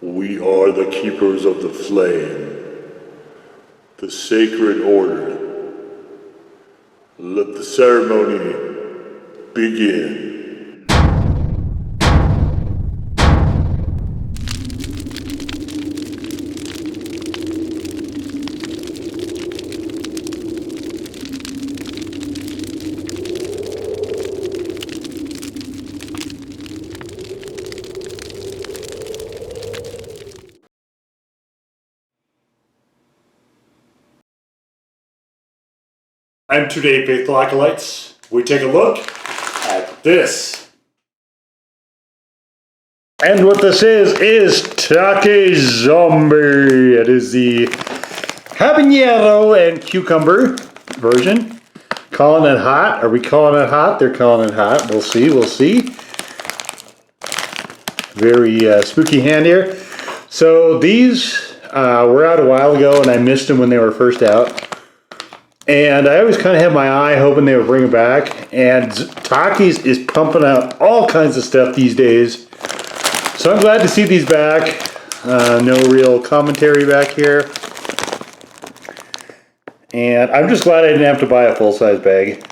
We are the keepers of the flame, the sacred order. Let the ceremony begin. And today, Faithful Acolytes, we take a look at this. And what this is Takis Zombie. It is the habanero and cucumber version. Calling it hot. Are we calling it hot? They're calling it hot. We'll see. Very spooky hand here. So these were out a while ago, and I missed them when they were first out. And I always kind of had my eye hoping they would bring it back. And Takis is pumping out all kinds of stuff these days. So I'm glad to see these back. No real commentary back here. And I'm just glad I didn't have to buy a full-size bag.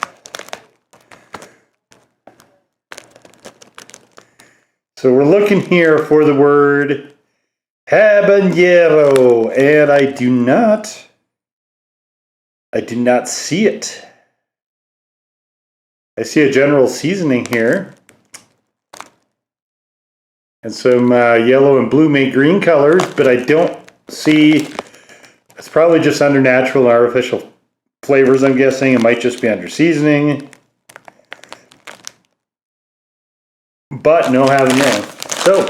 So we're looking here for the word habanero. And I do not see it. I see a general seasoning here. And some yellow and blue mate green colors, but I don't see, it's probably just under natural and artificial flavors, I'm guessing. It might just be under seasoning. But no habanero. So,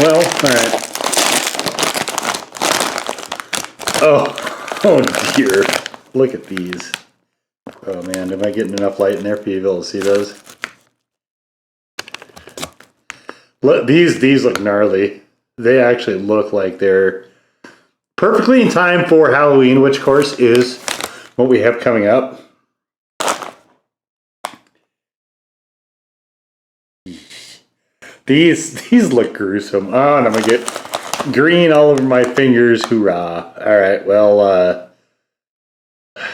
well, alright. Oh dear, look at these. Oh man, am I getting enough light in there for you to be able to see those? Look, these look gnarly. They actually look like they're perfectly in time for Halloween, which of course is what we have coming up. These look gruesome. Oh, and I'm gonna get green all over my fingers. Hoorah. Alright, well, I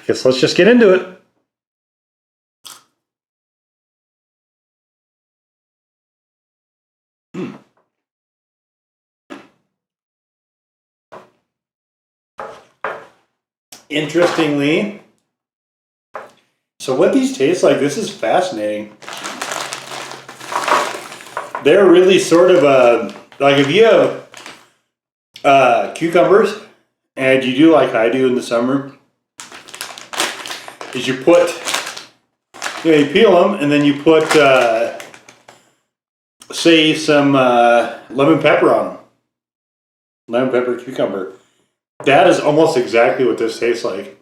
guess let's just get into it. Interestingly, so what these taste like, this is fascinating. They're really sort of like if you have cucumbers and you do like I do in the summer, is you put, you peel them and then you put say some lemon pepper on them. Lemon pepper cucumber. That is almost exactly what this tastes like.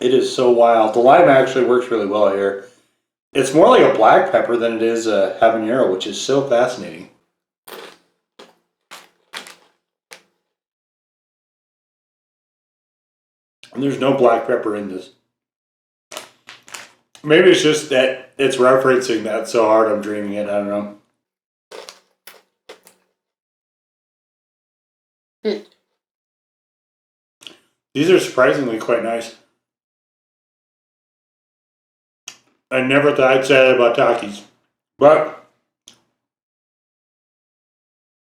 It is so wild. The lime actually works really well here. It's more like a black pepper than it is a habanero, which is so fascinating. And there's no black pepper in this. Maybe it's just that it's referencing that so hard I'm dreaming it. I don't know. These are surprisingly quite nice. I never thought I'd say that about Takis. But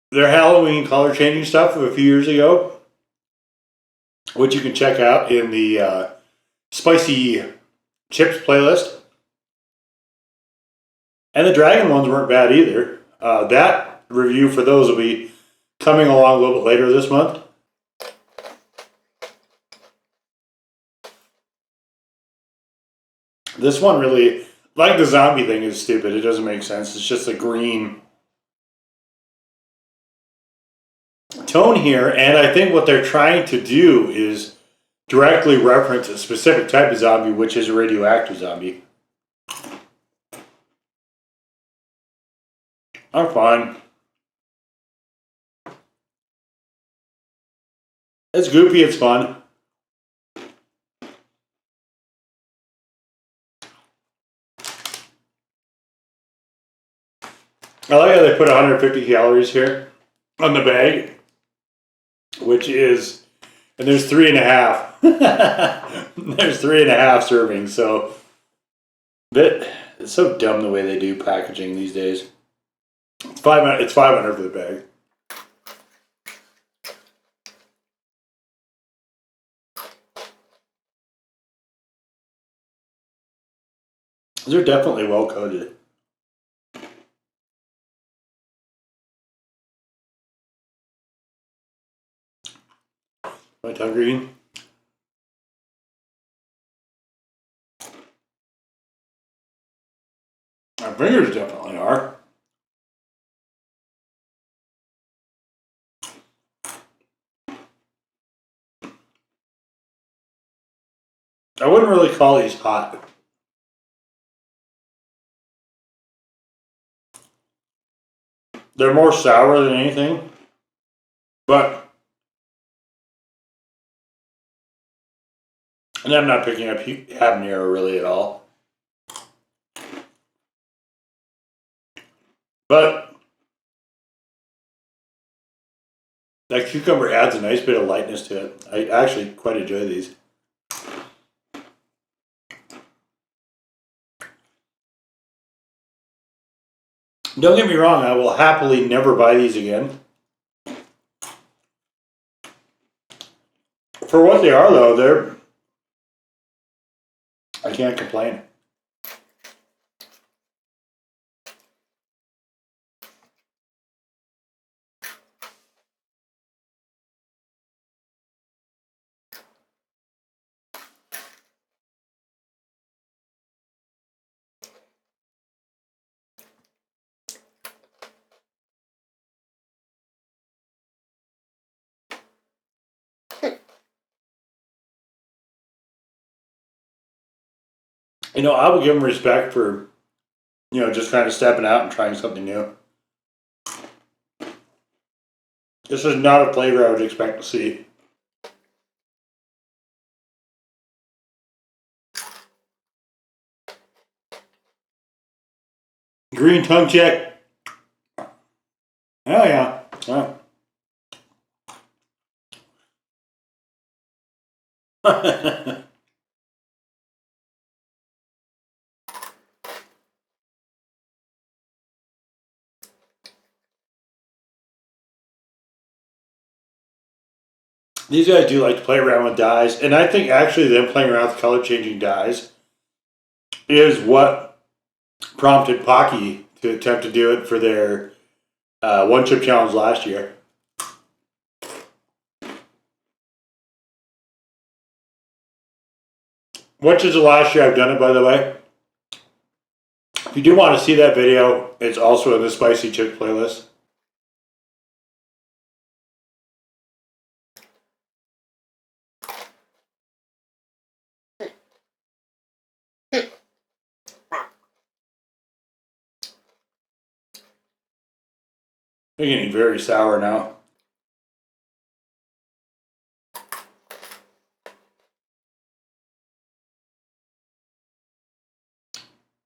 their Halloween color changing stuff of a few years ago, which you can check out in the spicy chips playlist. And the dragon ones weren't bad either. That review for those will be coming along a little bit later this month. This one really, like the zombie thing, is stupid. It doesn't make sense. It's just a green tone here, and I think what they're trying to do is directly reference a specific type of zombie, which is a radioactive zombie. I'm fine. It's goofy, it's fun. I like how they put 150 calories here on the bag, which is, and there's 3.5. There's 3.5 servings, so it's so dumb the way they do packaging these days. It's 500 for the bag. These are definitely well coated. My tongue green. My fingers definitely are. I wouldn't really call these hot. They're more sour than anything, but, and I'm not picking up habanero really at all. But that cucumber adds a nice bit of lightness to it. I actually quite enjoy these. Don't get me wrong, I will happily never buy these again. For what they are, though, I can't complain. You know, I would give them respect for, just kind of stepping out and trying something new. This is not a flavor I would expect to see. Green tongue check. Oh yeah. Oh. These guys do like to play around with dyes, and I think actually them playing around with color changing dyes is what prompted Pocky to attempt to do it for their one chip challenge last year. Which is the last year I've done it, by the way. If you do want to see that video, it's also in the Spicy Chick playlist. They're getting very sour now.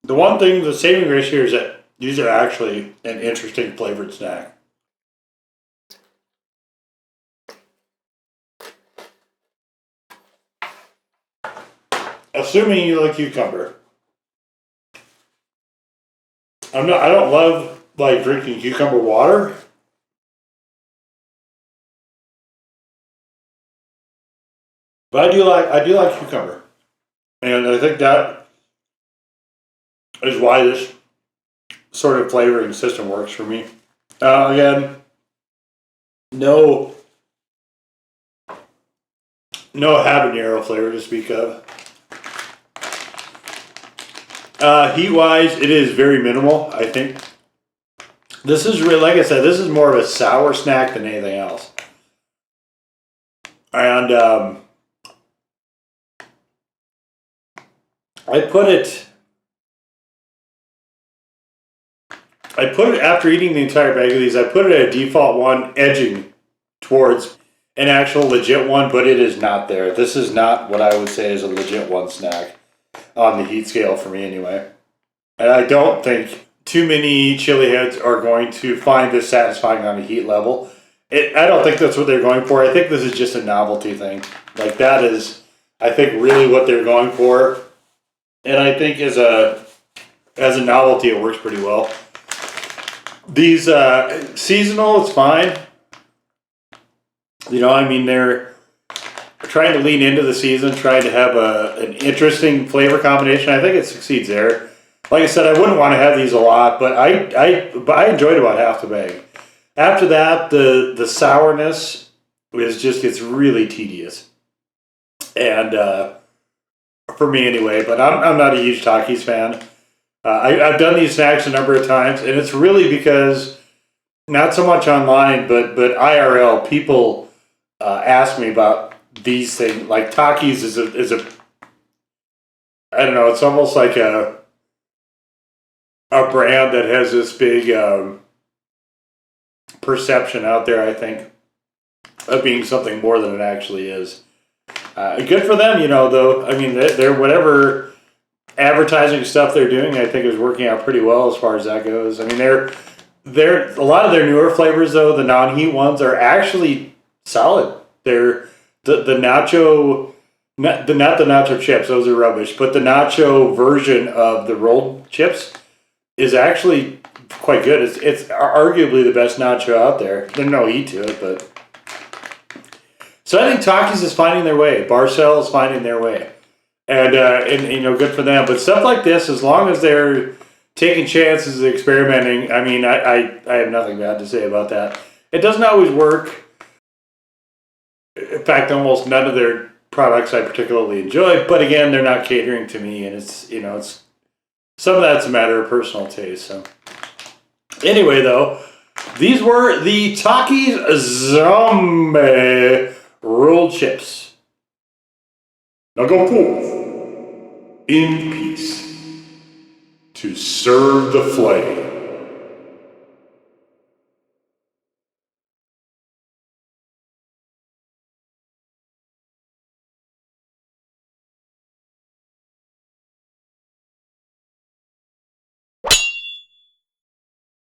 The one thing, the saving grace here is that these are actually an interesting flavored snack. Assuming you like cucumber. I don't love like drinking cucumber water. But I do like cucumber. And I think that is why this sort of flavoring system works for me. Again, no habanero flavor to speak of. Heat wise, it is very minimal, I think. This is really, like I said, this is more of a sour snack than anything else. And I put it after eating the entire bag of these, I put it at a default one, edging towards an actual legit one, but it is not there. This is not what I would say is a legit one snack on the heat scale for me anyway. And I don't think too many chili heads are going to find this satisfying on a heat level. I don't think that's what they're going for. I think this is just a novelty thing. Like that is, I think, really what they're going for. And I think as a novelty, it works pretty well. These seasonal, it's fine. You know, I mean, they're trying to lean into the season, trying to have an interesting flavor combination. I think it succeeds there. Like I said, I wouldn't want to have these a lot, but I enjoyed about half the bag. After that, the sourness gets really tedious, and for me anyway. But I'm not a huge Takis fan. I've done these snacks a number of times, and it's really because not so much online, but IRL people ask me about these things. Like Takis is a I don't know. It's almost like a brand that has this big perception out there, I think, of being something more than it actually is. Good for them, you know, though. I mean, they're whatever advertising stuff they're doing, I think, is working out pretty well as far as that goes. I mean, they're a lot of their newer flavors, though, the non-heat ones, are actually solid. They're the nacho, not the nacho chips, those are rubbish, but the nacho version of the rolled chips is actually quite good. It's arguably the best nacho out there. There's no heat to it, but so I think Takis is finding their way. Barcel is finding their way, and you know, good for them. But stuff like this, as long as they're taking chances, experimenting, I mean, I have nothing bad to say about that. It doesn't always work. In fact, almost none of their products I particularly enjoy. But again, they're not catering to me, and it's, you know, it's some of that's a matter of personal taste. So anyway, though, these were the Takis Zombie rolled chips. Now go forth in peace to serve the flame.